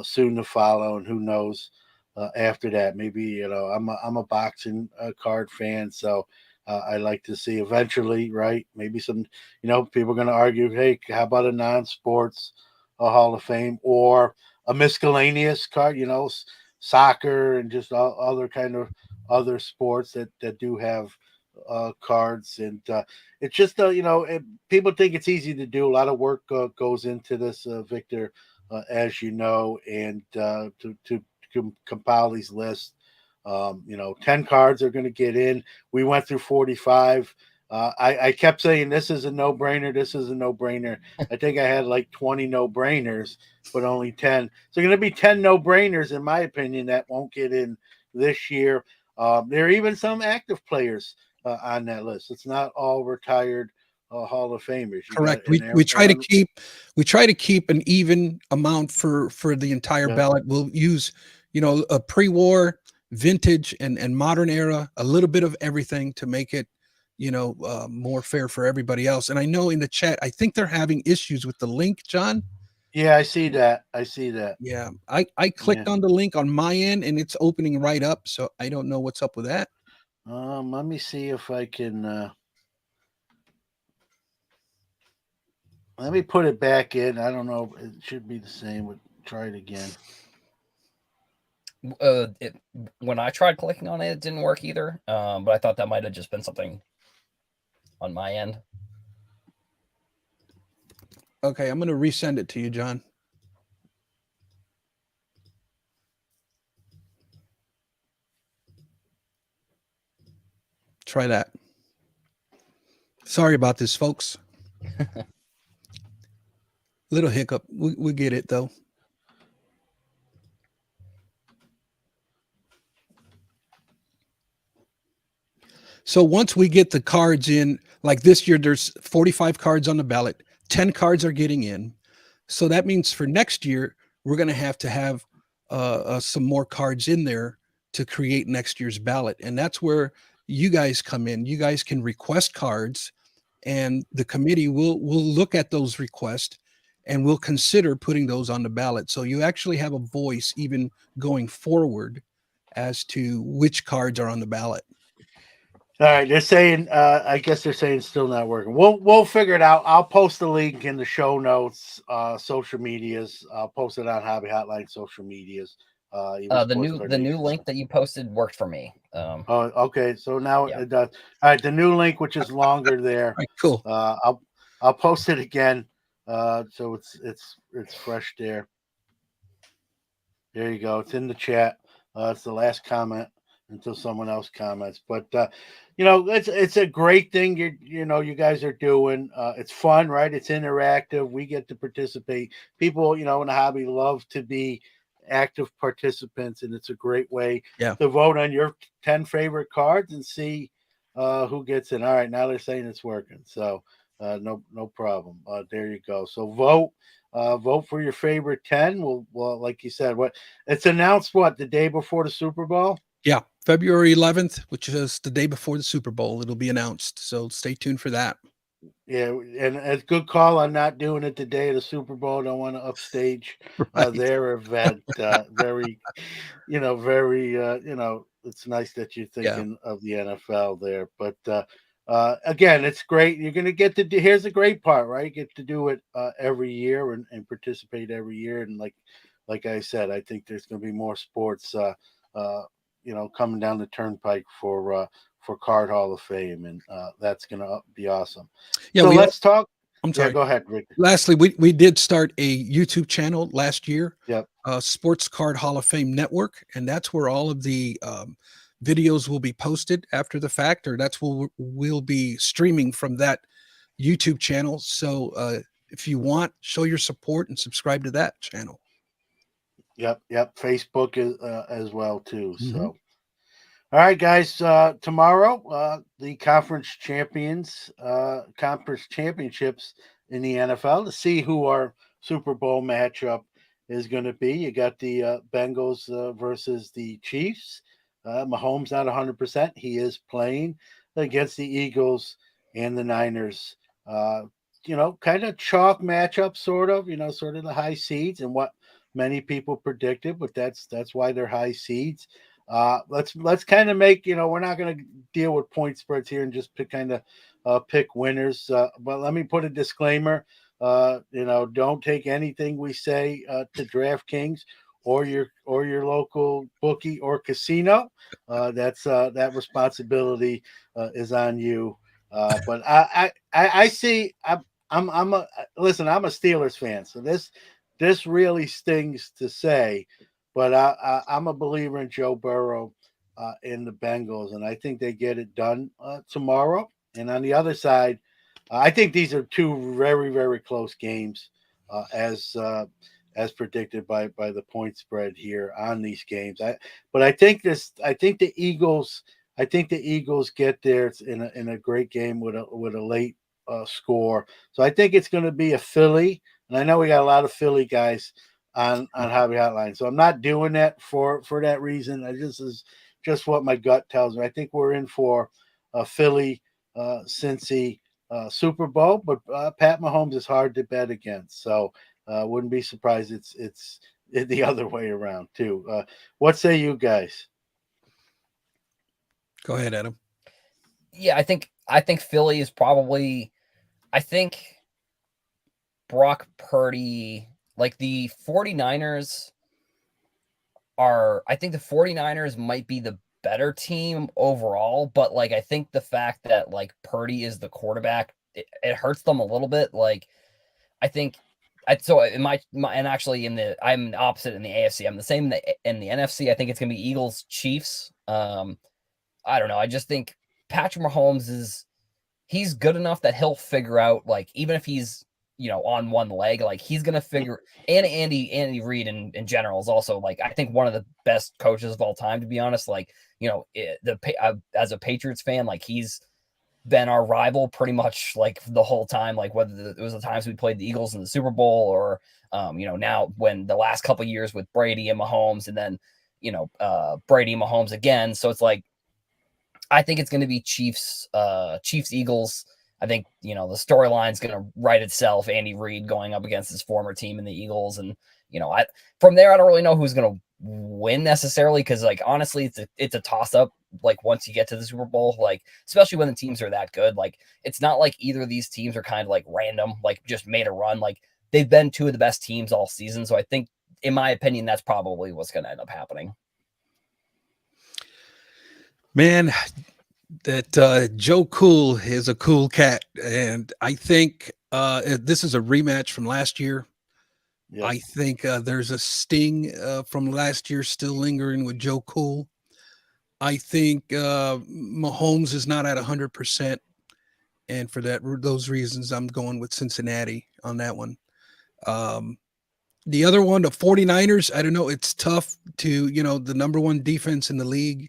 soon to follow, and who knows after that? Maybe I'm a boxing card fan, so I like to see eventually, right? Maybe some people are going to argue, hey, how about a non-sports a Hall of Fame or a miscellaneous card, soccer and just other kind of other sports that do have cards. And it's just, people think it's easy to do. A lot of work goes into this, Victor, as you know, and to compile these lists. 10 cards are going to get in. We went through 45. I kept saying this is a no-brainer. This is a no-brainer. I think I had like 20 no-brainers, but only 10. So going to be 10 no-brainers, in my opinion, that won't get in this year. There are even some active players on that list. It's not all retired Hall of Famers. Correct. We try to keep an even amount for the entire ballot. We'll use, a pre-war, vintage, and modern era, a little bit of everything to make it more fair for everybody else. And I know in the chat, I think they're having issues with the link, John. Yeah, I see that. Yeah. I clicked on the link on my end and it's opening right up. So I don't know what's up with that. Let me see if I can, let me put it back in. I don't know. It should be the same. We'll try it again. When I tried clicking on it, it didn't work either. But I thought that might have just been something on my end. Okay, I'm going to resend it to you, John. Try that. Sorry about this, folks. Little hiccup. We get it, though. So once we get the cards in, like this year, there's 45 cards on the ballot. 10 cards are getting in. So that means for next year, we're going to have some more cards in there to create next year's ballot. And that's where you guys come in. You guys can request cards, and the committee will look at those requests and we'll consider putting those on the ballot. So you actually have a voice even going forward as to which cards are on the ballot. All right, they're saying. I guess they're saying still not working. We'll figure it out. I'll post the link in the show notes. Social medias. I'll post it on Hobby Hotline social medias. The new link that you posted worked for me. Oh, okay. So now Yeah. it does. All right, the new link, which is longer there. Right, cool. I'll post it again. So it's fresh there. There you go. It's in the chat. It's the last comment until someone else comments. But it's a great thing you guys are doing. It's fun, right? It's interactive. We get to participate. People, in the hobby love to be active participants, and it's a great way to vote on your 10 favorite cards and see who gets in. All right, now they're saying it's working. So no problem. There you go. So vote for your favorite 10. Well, like you said, it's announced the day before the Super Bowl? Yeah, February 11th, which is the day before the Super Bowl. It'll be announced. So stay tuned for that. Yeah, and it's a good call on not doing it the day of the Super Bowl. Don't want to upstage their event. Very, it's nice that you're thinking of the NFL there. But again, it's great. You're going to get to do, here's the great part, right? You get to do it every year and participate every year. And like I said, I think there's going to be more sports, coming down the turnpike for Card Hall of Fame, and that's going to be awesome. Yeah, so let's talk. I'm sorry. Yeah, go ahead, Rick. Lastly, we did start a YouTube channel last year. Yep. Sports Card Hall of Fame Network, and that's where all of the videos will be posted after the fact, or that's where we'll be streaming from that YouTube channel. So if you want, show your support and subscribe to that channel. Yep. Facebook is as well too. Mm-hmm. So, all right, guys. Tomorrow, the conference championships in the NFL to see who our Super Bowl matchup is going to be. You got the Bengals versus the Chiefs. Mahomes not 100%. He is playing against the Eagles and the Niners. Kind of chalk matchup, sort of the high seeds and what many people predicted, but that's why they're high seeds. Let's kind of make, we're not going to deal with point spreads here and just pick winners. But let me put a disclaimer. Don't take anything we say to DraftKings or your local bookie or casino. That responsibility is on you. But I see. I'm a Steelers fan, so this really stings to say, but I'm a believer in Joe Burrow in the Bengals, and I think they get it done tomorrow. And on the other side, I think these are two very, very close games, as predicted by the point spread here on these games. But I think the Eagles get there in a great game with a late score. So I think it's going to be a Philly. And I know we got a lot of Philly guys on Hobby Hotline, so I'm not doing that for that reason. This is just what my gut tells me. I think we're in for a Philly, Cincy Super Bowl, but Pat Mahomes is hard to bet against, so wouldn't be surprised it's the other way around too. What say you guys? Go ahead, Adam. Yeah, I think Philly is probably. I think Brock Purdy, like the 49ers I think the 49ers might be the better team overall, but like I think the fact that like Purdy is the quarterback, it hurts them a little bit. Like I think I'm opposite in the AFC. I'm the same in the NFC. I think it's gonna be Eagles Chiefs. I don't know. I just think Patrick Mahomes he's good enough that he'll figure out, like, even if he's, on one leg, like he's going to figure, and Andy Reid in general is also, like, I think one of the best coaches of all time, to be honest. Like, as a Patriots fan, like he's been our rival pretty much like the whole time, like whether it was the times we played the Eagles in the Super Bowl or, now when the last couple of years with Brady and Mahomes and then, Brady and Mahomes again. So it's like, I think it's going to be Chiefs, Eagles. I think, the storyline's going to write itself. Andy Reid going up against his former team in the Eagles and, From there, I don't really know who's going to win necessarily, because like honestly it's a toss up. Like once you get to the Super Bowl, like especially when the teams are that good, like it's not like either of these teams are kind of like random, like just made a run. Like they've been two of the best teams all season, so I think, in my opinion, that's probably what's going to end up happening. Man, that Joe Cool is a cool cat, and I think this is a rematch from last year. Yep. I think there's a sting from last year still lingering with Joe Cool. I think Mahomes is not at 100%, and for those reasons, I'm going with Cincinnati on that one. The other one, the 49ers, I don't know. It's tough to, the number one defense in the league.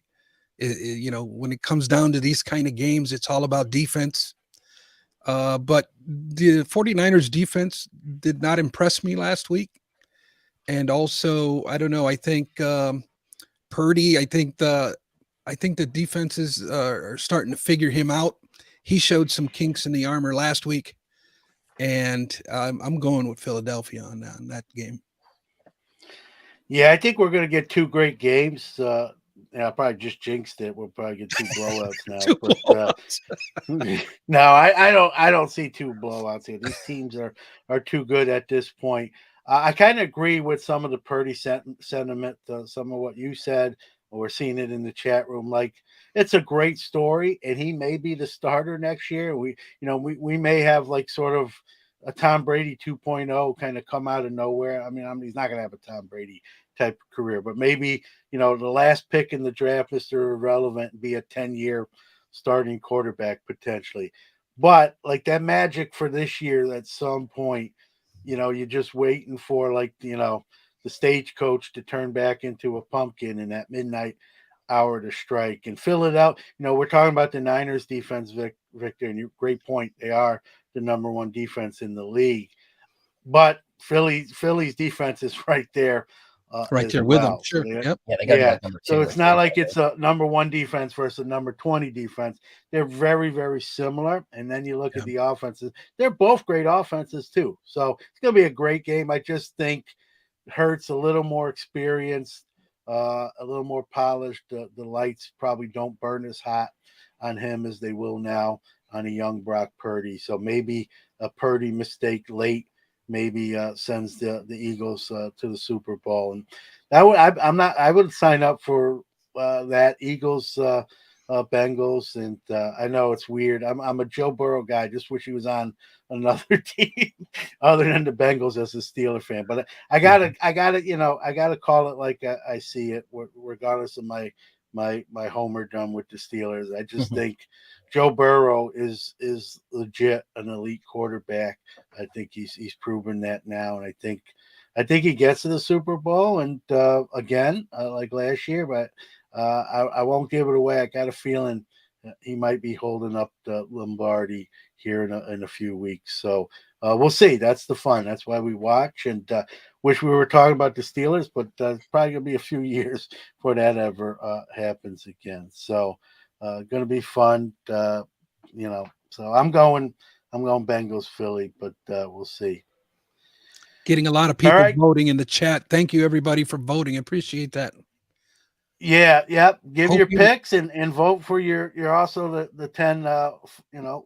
When it comes down to these kind of games, it's all about defense. But the 49ers defense did not impress me last week. And also, I don't know, I think Purdy, I think the defenses are starting to figure him out. He showed some kinks in the armor last week, and I'm going with Philadelphia on that game. Yeah, I think we're going to get two great games. I probably just jinxed it. We'll probably get two blowouts now. No, I don't see two blowouts here. These teams are too good at this point. I kind of agree with some of the Purdy sentiment, some of what you said. We're seeing it in the chat room. Like, it's a great story, and he may be the starter next year. We may have like sort of a Tom Brady 2.0 kind of come out of nowhere. I mean, he's not going to have a Tom Brady type of career, but maybe, the last pick in the draft, Mr. Irrelevant, be a 10-year starting quarterback potentially. But like that magic for this year, at some point, you're just waiting for like, the stagecoach to turn back into a pumpkin in that midnight hour to strike and fill it out. We're talking about the Niners defense, Victor, and great point. They are the number one defense in the league, but Philly's defense is right there. Right there with them. Sure. So they got like number 2. So it's not like it's a number one defense versus a number 20 defense. They're very, very similar. And then you look at the offenses. They're both great offenses too. So it's going to be a great game. I just think Hurts a little more experienced, a little more polished. The lights probably don't burn as hot on him as they will now on a young Brock Purdy. So maybe a Purdy mistake late maybe sends the Eagles to the Super Bowl, and I would sign up for that Eagles Bengals, and I know it's weird. I'm a Joe Burrow guy. Just wish he was on another team other than the Bengals as a Steeler fan. But I gotta call it like I see it, regardless of my homerdom with the Steelers. I just think Joe Burrow is legit an elite quarterback. I think he's proven that now, and I think he gets to the Super Bowl, and again, like last year, but I won't give it away. I got a feeling he might be holding up the Lombardi here in a few weeks. So we'll see. That's the fun. That's why we watch, and wish we were talking about the Steelers, but it's probably gonna be a few years before that ever happens again. So gonna be fun. So I'm going Bengals Philly, but we'll see. Getting a lot of people voting in the chat. Thank you everybody for voting. Appreciate that. Yeah, yep. Give your picks and vote for you're also the 10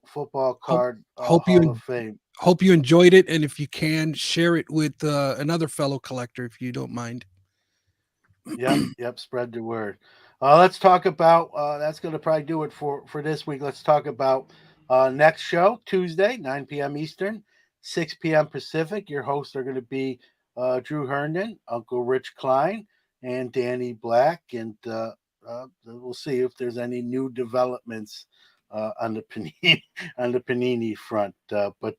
football card Hall of Fame. Hope you enjoyed it, and if you can, share it with another fellow collector if you don't mind. Yep. Spread the word. Let's talk about that's going to probably do it for this week. Let's talk about next show, Tuesday, 9 p.m. Eastern, 6 p.m. Pacific. Your hosts are going to be Drew Herndon, Uncle Rich Klein, and Danny Black, and we'll see if there's any new developments on the Panini front. But with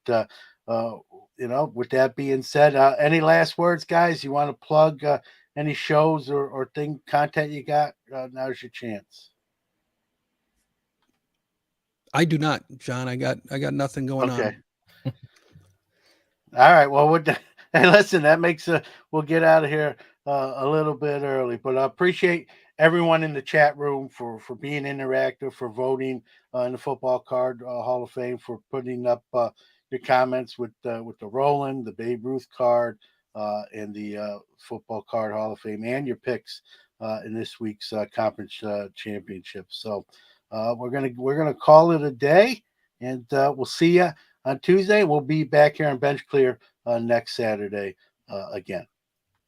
that being said, any last words, guys? You want to plug any shows or content you got? Now's your chance. I do not, John. I got nothing going on. All right. Well, hey, listen, that makes we'll get out of here a little bit early, but I appreciate everyone in the chat room for being interactive, for voting in the Football Card Hall of Fame, for putting up your comments with the Roland, the Babe Ruth card, in the Football Card Hall of Fame and your picks in this week's conference championship. So we're gonna call it a day, and we'll see you on Tuesday. We'll be back here on Bench Clear next Saturday again.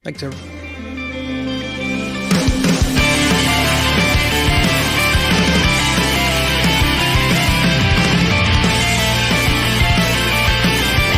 Thanks, everyone.